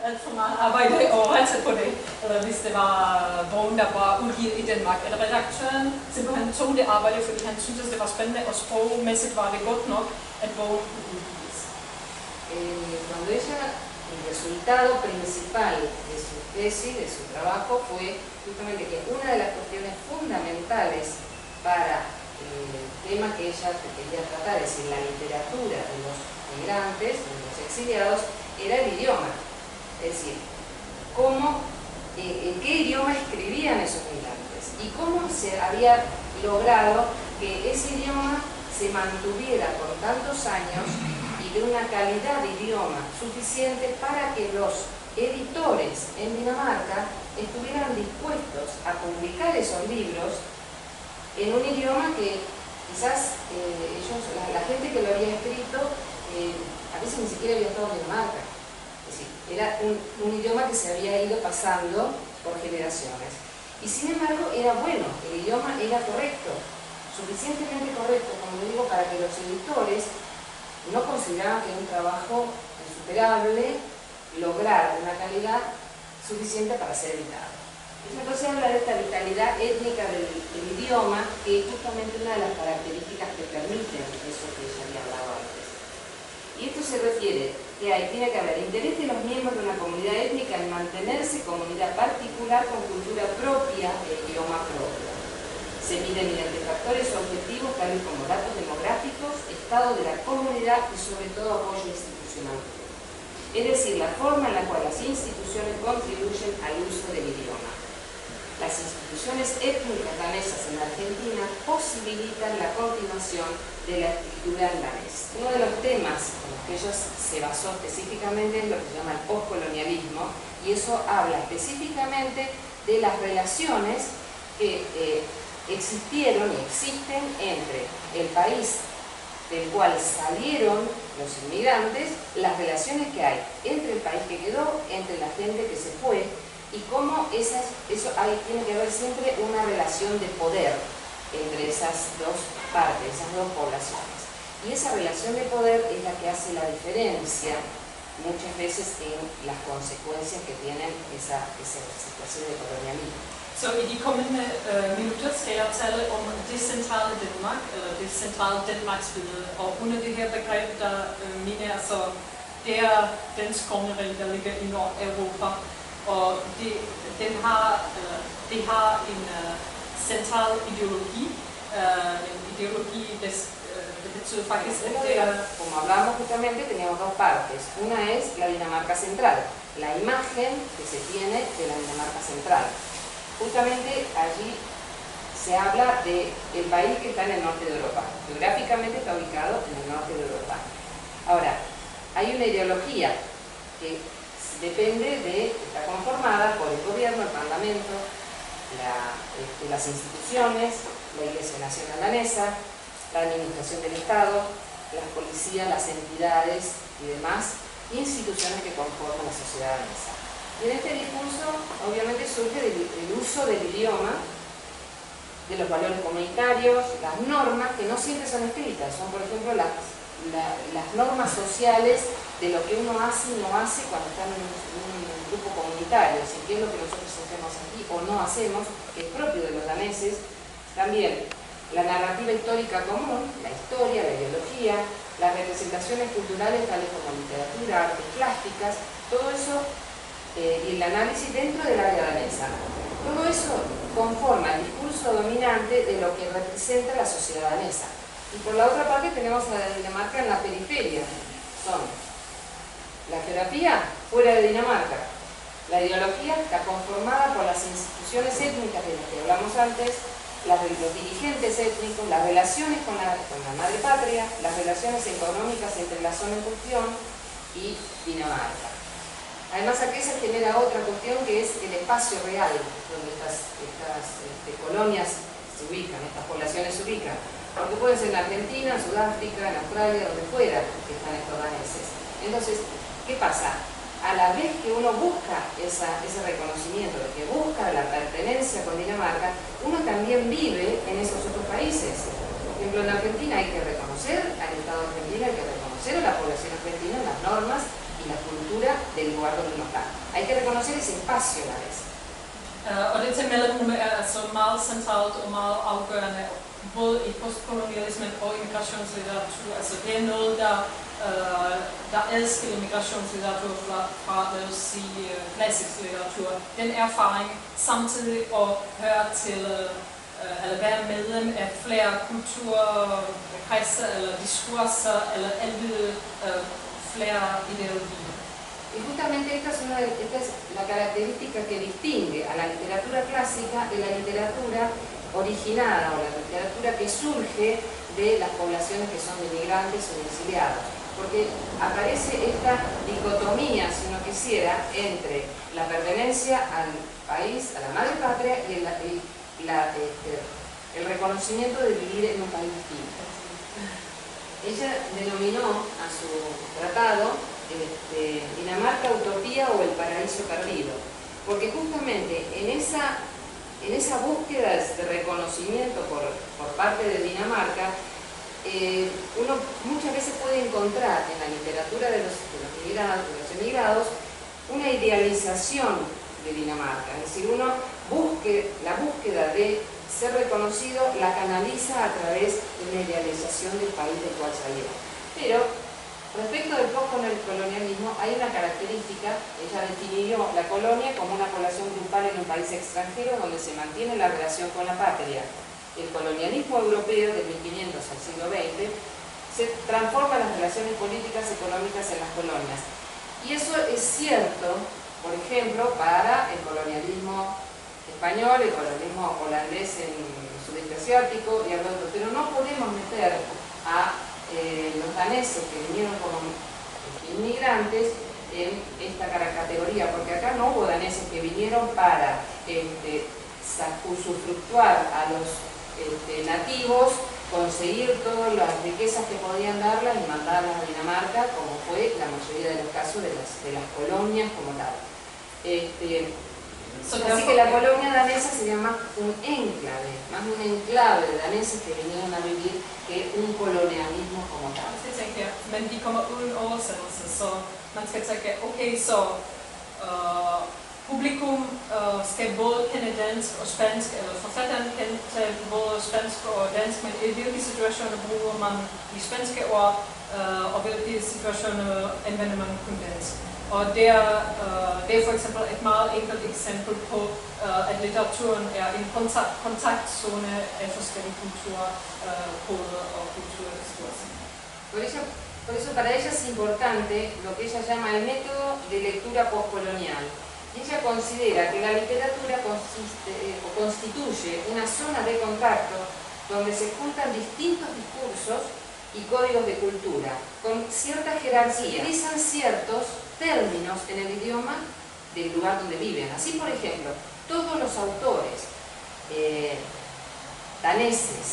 alt for meget arbejde og rense på det, eller hvis det var bogen, der var udgivet i Danmark. Eller redaktøren simpelthen tog det arbejde, fordi han syntes, det var spændende, og sprogmæssigt var det godt nok, at bogen kunne udgives. Cuando ella, el resultado principal de su tesis, de su trabajo, fue justamente que una de las cuestiones fundamentales para el tema que ella quería tratar, es decir, la literatura de los migrantes, de los exiliados, era el idioma. Es decir, en qué idioma escribían esos migrantes y cómo se había logrado que ese idioma se mantuviera por tantos años y de una calidad de idioma suficiente para que los editores en Dinamarca estuvieran dispuestos a publicar esos libros en un idioma que quizás la gente que lo había escrito a veces ni siquiera había estado en Dinamarca. Es decir, era un idioma que se había ido pasando por generaciones. Y sin embargo era bueno, el idioma era correcto, suficientemente correcto, como digo, para que los editores no consideraban que era un trabajo insuperable lograr una calidad suficiente para ser editado. Entonces habla de esta vitalidad étnica del idioma, que es justamente una de las características que permiten eso que ya había hablado antes. Y esto se refiere que tiene que haber interés de los miembros de una comunidad étnica en mantenerse comunidad particular con cultura propia e idioma propio. Se miden mediante factores objetivos tales como datos demográficos, estado de la comunidad y sobre todo apoyo institucional. Es decir, la forma en la cual las instituciones contribuyen al uso del idioma. Las instituciones étnicas danesas en Argentina posibilitan la continuación de la escritura en danés. Uno de los temas en los que ellos se basó específicamente es lo que se llama el postcolonialismo, y eso habla específicamente de las relaciones que existieron y existen entre el país del cual salieron los inmigrantes, las relaciones que hay entre el país que quedó, entre la gente que se fue, y cómo tiene que haber siempre una relación de poder entre esas dos partes, esas dos poblaciones. Y esa relación de poder es la que hace la diferencia muchas veces en las consecuencias que tienen esa situación de colonialismo. Så i de kommende minutter skal jeg tale om det centrale Danmark, eller det centrale Danmarksbillede. Og under det her begreb, der mener jeg så, det er dansk kongerige, der ligger i Nordeuropa. Og det har en central ideologi, det betyder faktisk, at det er... Como hablamos justamente, teníamos dos partes. Una es la Dinamarca central, la imagen que se tiene de la Dinamarca central. Justamente allí se habla del país que está en el norte de Europa. Geográficamente está ubicado en el norte de Europa. Ahora, hay una ideología que está conformada por el gobierno, el parlamento, las instituciones, la Iglesia Nacional Danesa, la administración del Estado, las policías, las entidades y demás instituciones que conforman la sociedad danesa. Y en este discurso, obviamente, surge el uso del idioma, de los valores comunitarios, las normas, que no siempre son escritas, son, por ejemplo, las normas sociales de lo que uno hace y no hace cuando está en un grupo comunitario, es decir, qué es lo que nosotros hacemos aquí o no hacemos, que es propio de los daneses. También la narrativa histórica común, la historia, la ideología, las representaciones culturales tales como literatura, artes plásticas, todo eso, y el análisis dentro del área danesa. Todo eso conforma el discurso dominante de lo que representa la sociedad danesa. Y por la otra parte tenemos a Dinamarca en la periferia. Son la geografía fuera de Dinamarca. La ideología está conformada por las instituciones étnicas de las que hablamos antes, los dirigentes étnicos, las relaciones con la madre patria, las relaciones económicas entre la zona en cuestión y Dinamarca. Además, aquí se genera otra cuestión que es el espacio real donde estas colonias se ubican, estas poblaciones se ubican. Porque pueden ser en Argentina, en Sudáfrica, en Australia, donde fuera que están estos daneses. Entonces, ¿qué pasa? A la vez que uno busca ese reconocimiento, de que busca la pertenencia con Dinamarca, uno también vive en esos otros países. Por ejemplo, en Argentina hay que reconocer al Estado argentino, hay que reconocer a la población argentina las normas y la cultura del del lugar donde uno está. Hay que reconocer ese espacio a la vez. Og det til mellemrum er altså meget centralt og meget afgørende, både i postkolonialismen og immigrationslitteratur. Altså det er noget, der adskiller migrationslitteratur fra lad os sige, klassisk litteratur. Den erfaring samtidig at høre til, eller være medlem af flere kulturkredser eller diskurser, eller alvide flere ideologier. Y justamente esta es la característica que distingue a la literatura clásica de la literatura originada o la literatura que surge de las poblaciones que son de migrantes o de exiliados. Porque aparece esta dicotomía, si uno quisiera, entre la pertenencia al país, a la madre patria y el reconocimiento de vivir en un país distinto. Ella denominó a su tratado Dinamarca, Utopía o el Paraíso Perdido, porque justamente en esa búsqueda de reconocimiento por parte de Dinamarca, uno muchas veces puede encontrar en la literatura de los emigrados una idealización de Dinamarca, es decir, uno la búsqueda de ser reconocido la canaliza a través de una idealización del país del cual salió. Pero respecto del postcolonialismo hay una característica. Ella definió la colonia como una población grupal en un país extranjero donde se mantiene la relación con la patria. El colonialismo europeo del 1500 al siglo XX se transforma las relaciones políticas y económicas en las colonias. Y eso es cierto, por ejemplo, para el colonialismo español, el colonialismo holandés en el sudeste asiático y algo otro, pero no podemos meter a los daneses que vinieron como inmigrantes en esta categoría, porque acá no hubo daneses que vinieron para usufructuar a los nativos, conseguir todas las riquezas que podían darlas y mandarlas a Dinamarca, como fue la mayoría de los casos de las colonias como tal. Así que la colonia danesa sería más un enclave de daneses que vinieron a vivir que un colonialismo como tal. Men de kommer uden oversættelse, så man skal tænke, okay, så publikum skal både kende dansk og spansk, eller forfatteren kan tale både spansk og dansk, men i hvilke situationer bruger man de spanske ord, og hvilke situationer anvender man kun dansk. Og det er for eksempel et meget enkelt eksempel på, at litteraturen er en kontaktzone af forskellige kulturkoder og kulturdiskurser. Por eso para ella es importante lo que ella llama el método de lectura postcolonial. Ella considera que la literatura constituye una zona de contacto donde se juntan distintos discursos y códigos de cultura, con cierta jerarquía. Utilizan ciertos términos en el idioma del lugar donde viven. Así, por ejemplo, todos los autores daneses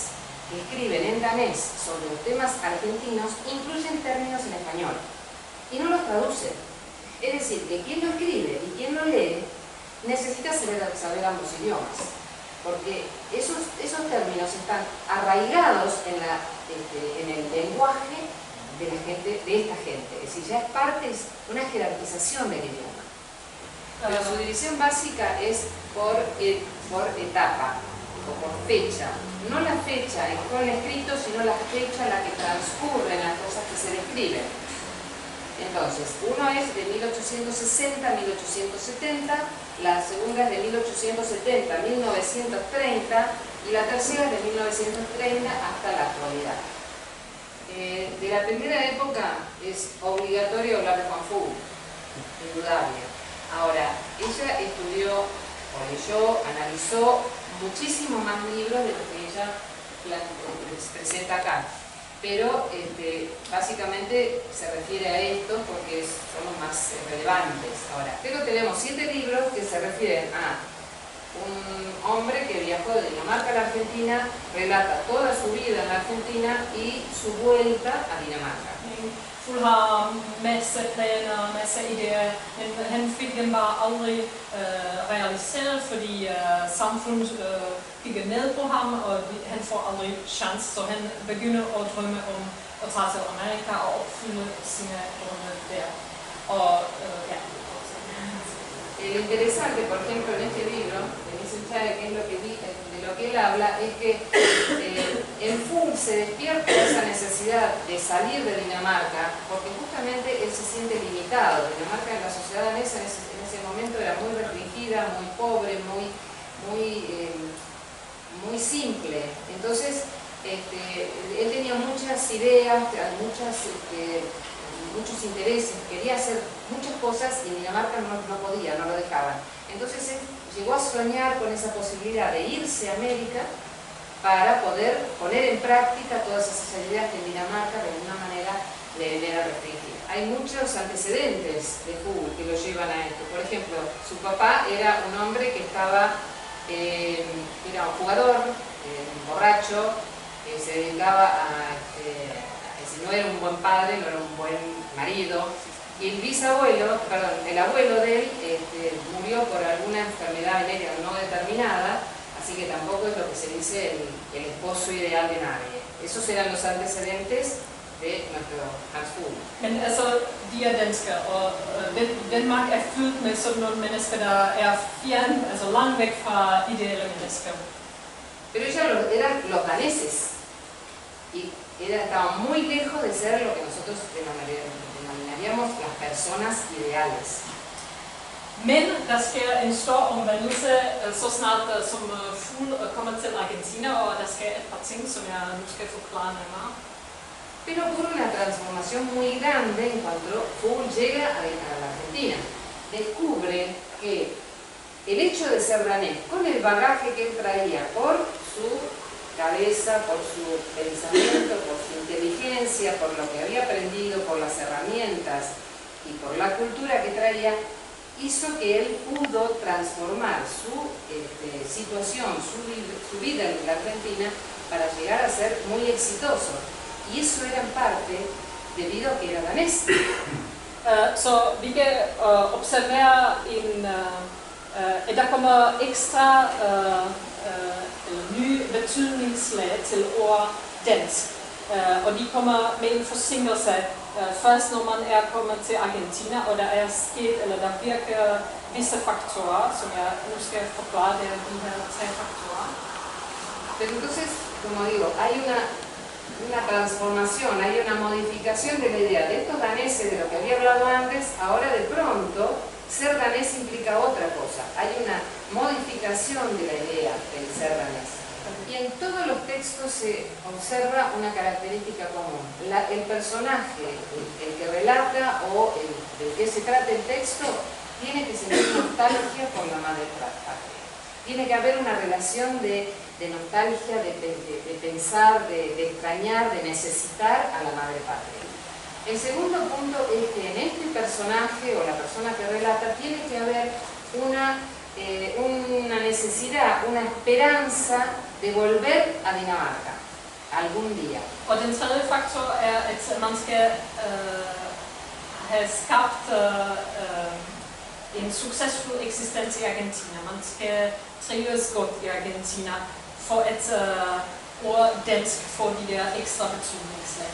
que escriben en danés sobre los temas argentinos incluyen términos en español y no los traducen. Es decir, que quien lo escribe y quien lo lee necesita saber ambos idiomas, porque esos términos están arraigados en el lenguaje de esta gente, es decir, ya es parte de una jerarquización del idioma. Pero su división básica es por etapa o por fecha, no la fecha en que fue escrito, sino la fecha en la que transcurren las cosas que se describen. Entonces, uno es de 1860 a 1870, la segunda es de 1870 a 1930 y la tercera es de 1930 hasta la actualidad. De la primera época es obligatorio hablar de Juan Fuch, indudable. Ahora, ella estudió, o leyó, analizó muchísimos más libros de los que ella presenta acá. Pero básicamente se refiere a esto porque son los más relevantes. Ahora, pero tenemos 7 libros que se refieren a un hombre que viajó de Dinamarca a la Argentina, relata toda su vida en la Argentina y su vuelta a Dinamarca. Full har masse planer og masse idéer, men han fik dem bare aldrig realiseret, fordi samfundet kigger ned på ham, og han får aldrig chance, så han begynder at drømme om at tage til Amerika og opfylde sine drømme der. Og lo interesante, por ejemplo, en este libro, de Nielsen Chávez, que es de lo que él habla, es que en Fuhl se despierta esa necesidad de salir de Dinamarca, porque justamente él se siente limitado. Dinamarca, en la sociedad danesa en ese momento era muy restringida, muy pobre, muy simple. Entonces, él tenía muchas ideas, muchos intereses, quería hacer muchas cosas y en Dinamarca no podía, no lo dejaban. Entonces él llegó a soñar con esa posibilidad de irse a América para poder poner en práctica todas esas ideas que en Dinamarca de alguna manera le era restringida. Hay muchos antecedentes de Fuhl que lo llevan a esto. Por ejemplo, su papá era un hombre que era un jugador, borracho, que se dedicaba si no era un buen padre, no era un buen marido. Y el abuelo de él murió por alguna enfermedad venérea no determinada, así que tampoco es lo que se dice el esposo ideal de nadie. Esos eran los antecedentes de nuestro Hans Fuhl. Men altså, de er danskere, og Danmark er fyldt med sådan nogle mennesker, der er fjern, altså langt væk fra ideelle mennesker. Pero ellos eran los daneses y estaban muy lejos de ser lo que nosotros denominaríamos las personas ideales. Men der sker en stor omvendelse, så snart som Fuhl kommer til Argentina, og der sker et par ting, som jeg nu skal forklare nærmere. Pero ocurre una transformación muy grande en cuanto Fuhl llega a la Argentina. Descubre que el hecho de ser danés, con el bagaje que él traía por su cabeza, por su pensamiento, por su inteligencia, por lo que había aprendido, por las herramientas y por la cultura que traía, hizo que él pudo transformar su situación, su vida en la Argentina para llegar a ser muy exitoso. Y eso era en parte debido a que era danés. Så vi kan observere at der kommer ekstra nye betydningslag til ord dansk. Og de kommer med en forsinkelse. Først når man er kommet til Argentina, og der er sket, eller der virker visse faktorer, som jeg nu skal forklare, det er de her 3 faktorer. Pero entonces, como digo, hay una transformación, hay una modificación de la idea de estos daneses, de lo que había hablado antes. Ahora de pronto ser danés implica otra cosa, hay una modificación de la idea del ser danés. Y en todos los textos se observa una característica común. El personaje, el que relata o del que se trata el texto, tiene que sentir nostalgia por la madre patria. Tiene que haber una relación de nostalgia, de pensar, de extrañar, de necesitar a la madre patria. El segundo punto es que en este personaje o la persona que relata tiene que haber una necesidad, una esperanza de volver a Dinamarca algún día. Og den tredje faktor er, at man skal have skabt en succesfuld eksistens i Argentina. Man skal trives godt i Argentina, for at ord dansk får de der ekstra betydningslag.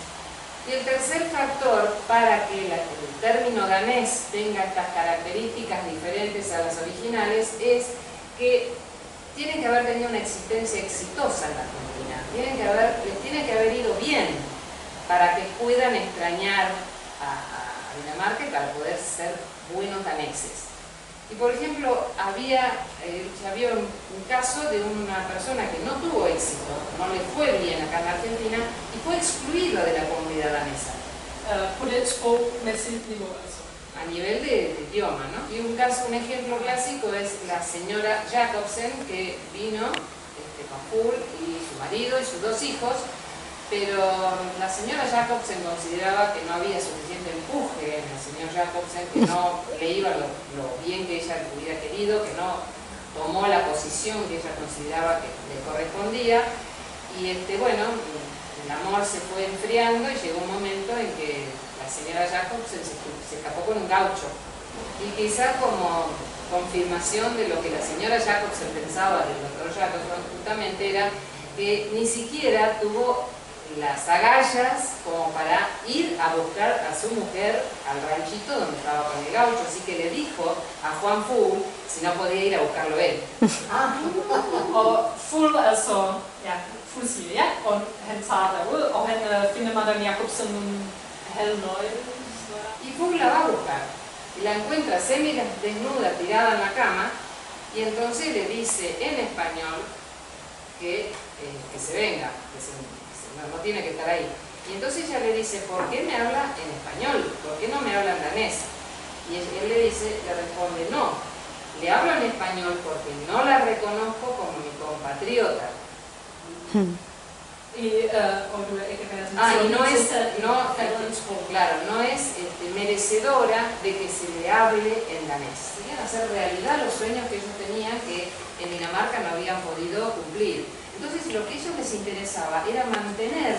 Y el tercer factor para que el término danés tenga estas características diferentes a las originales es que tienen que haber tenido una existencia exitosa en la Argentina, les tiene que haber ido bien para que puedan extrañar a Dinamarca y para poder ser buenos daneses. Y por ejemplo, había un caso de una persona que no tuvo éxito, no le fue bien acá en la Argentina y fue excluido de la comunidad danesa. På det sprogmæssigt niveau altså. A nivel de idioma, ¿no? Y un ejemplo clásico es la señora Jacobsen, que vino con Fuhl y su marido y sus 2 hijos, pero la señora Jacobsen consideraba que no había suficiente empuje en el señor Jacobsen, que no le iba lo bien que ella hubiera querido, que no tomó la posición que ella consideraba que le correspondía, y bueno, el amor se fue enfriando y llegó un momento en que la señora Jacobsen se escapó con un gaucho. Y quizá como confirmación de lo que la señora Jacobsen pensaba del doctor Jacobsen, justamente era que ni siquiera tuvo las agallas como para ir a buscar a su mujer al ranchito donde estaba con el gaucho, así que le dijo a Juan Full si no podía ir a buscarlo él. Og Fuld, altså, ja, Fuld siger ja, og han tager derud, og han finder Madame Jacobsen en halvnøgle. Y Full la va a buscar, y la encuentra semi desnuda, tirada en la cama, y entonces le dice en español que se venga, no tiene que estar ahí. Y entonces ella le dice, ¿por qué me habla en español? ¿Por qué no me habla en danés? Y él le responde, no, le hablo en español porque no la reconozco como mi compatriota. Y no es merecedora de que se le hable en danés. Querían hacer realidad los sueños que ellos tenían que en Dinamarca no habían podido cumplir. Entonces lo que a ellos les interesaba era mantener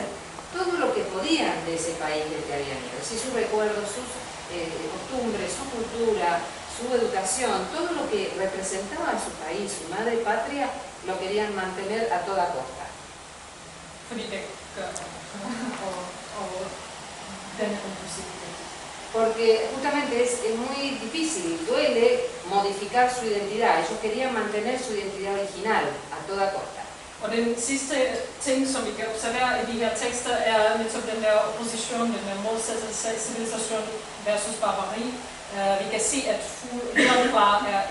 todo lo que podían de ese país del que habían ido, es decir, sus recuerdos, sus costumbres, su cultura, su educación, todo lo que representaba a su país, su madre patria, lo querían mantener a toda costa. Porque justamente es muy difícil, duele modificar su identidad. Ellos querían mantener su identidad original a toda costa. Og den sidste ting, som vi kan observere i de her tekster, er netop den der opposition, den der modsættelse af civilisation versus barbari. Vi kan se, at helt klart er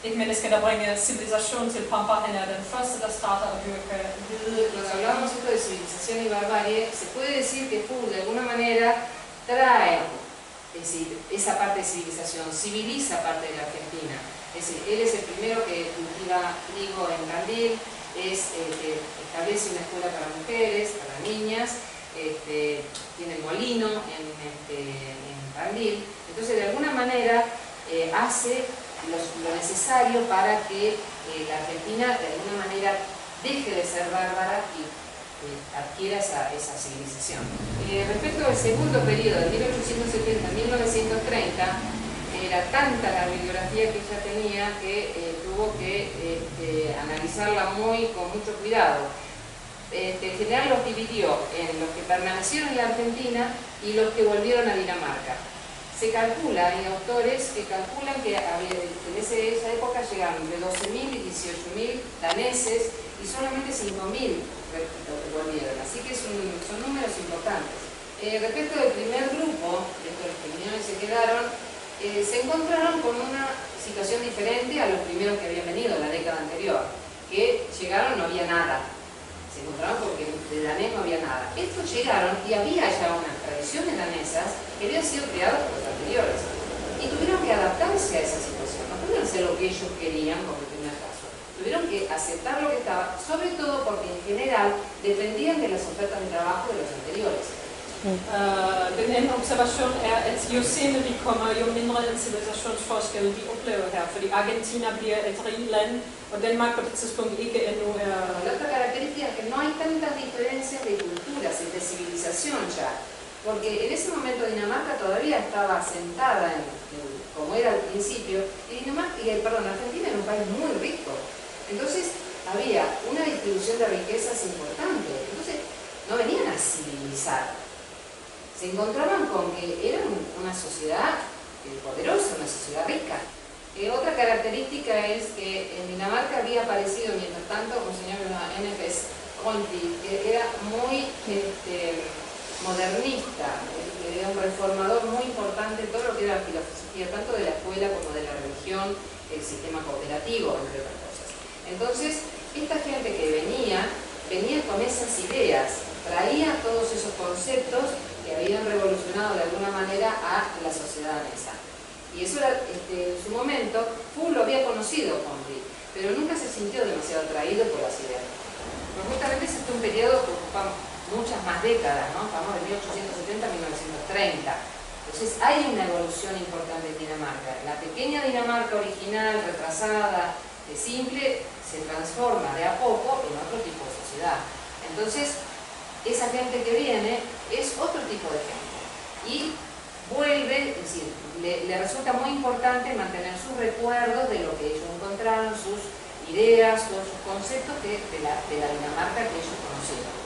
et menneske, der bringer civilisation til Pampa. Han er den første, der starter at dyrke hvide. Cuando hablamos esto de civilización y barbarie, se puede decir que Full de alguna manera trae, es decir, esa parte de civilización, civiliza parte de la Argentina. Es decir, él es el primero que cultiva trigo en Tandil, es que establece una escuela para mujeres, para niñas, tiene el molino en Tandil. Entonces, de alguna manera, hace lo necesario para que la Argentina, de alguna manera, deje de ser bárbara y adquiera esa civilización. Respecto al segundo periodo, de 1870 a 1930, era tanta la bibliografía que ella tenía que tuvo que analizarla con mucho cuidado. En general los dividió en los que permanecieron en la Argentina y los que volvieron a Dinamarca. Se calcula, hay autores que calculan que en esa época llegaron entre 12.000 y 18.000 daneses y solamente 5.000 volvieron, así que son números importantes. Respecto del primer grupo, de los que vinieron y se quedaron, se encontraron con una situación diferente a los primeros que habían venido la década anterior, que llegaron no había nada, se encontraron porque de danés no había nada. Estos llegaron y había ya unas tradiciones danesas que habían sido creadas por los anteriores y tuvieron que adaptarse a esa situación, no pudieron hacer lo que ellos querían como en primer caso, tuvieron que aceptar lo que estaba, sobre todo porque en general dependían de las ofertas de trabajo de los anteriores. Den anden observation er, at jo senere de kommer, jo mindre den civilisationsforskel de oplever her, fordi Argentina bliver et rigt land, og Danmark på det tidspunkt ikke endnu er... La otra característica es que no hay tantas diferencias de culturas y de civilización ya, porque en ese momento Dinamarca todavía estaba asentada como era al principio, y Argentina era un país muy rico, entonces había una distribución de riquezas importante, entonces no venían a civilizar. Se encontraban con que eran una sociedad poderosa, una sociedad rica. Otra característica es que en Dinamarca había aparecido, mientras tanto, un señor que se llama N.F.S. Conti, que era muy modernista, era un reformador muy importante en todo lo que era la filosofía, tanto de la escuela como de la religión, el sistema cooperativo, entre otras cosas. Entonces, esta gente que venía con esas ideas, traía todos esos conceptos que habían revolucionado de alguna manera a la sociedad danesa. Y eso era, en su momento, Full lo había conocido Conti, pero nunca se sintió demasiado atraído por las ideas. Pero justamente es un periodo que ocupa muchas más décadas, ¿no? Estamos de 1870 a 1930. Entonces hay una evolución importante en Dinamarca. La pequeña Dinamarca original, retrasada, simple, se transforma de a poco en otro tipo de sociedad. Entonces, esa gente que viene es otro tipo de gente y vuelve, es decir, le resulta muy importante mantener sus recuerdos de lo que ellos encontraron, sus ideas, todos sus conceptos de la Dinamarca que ellos conocieron.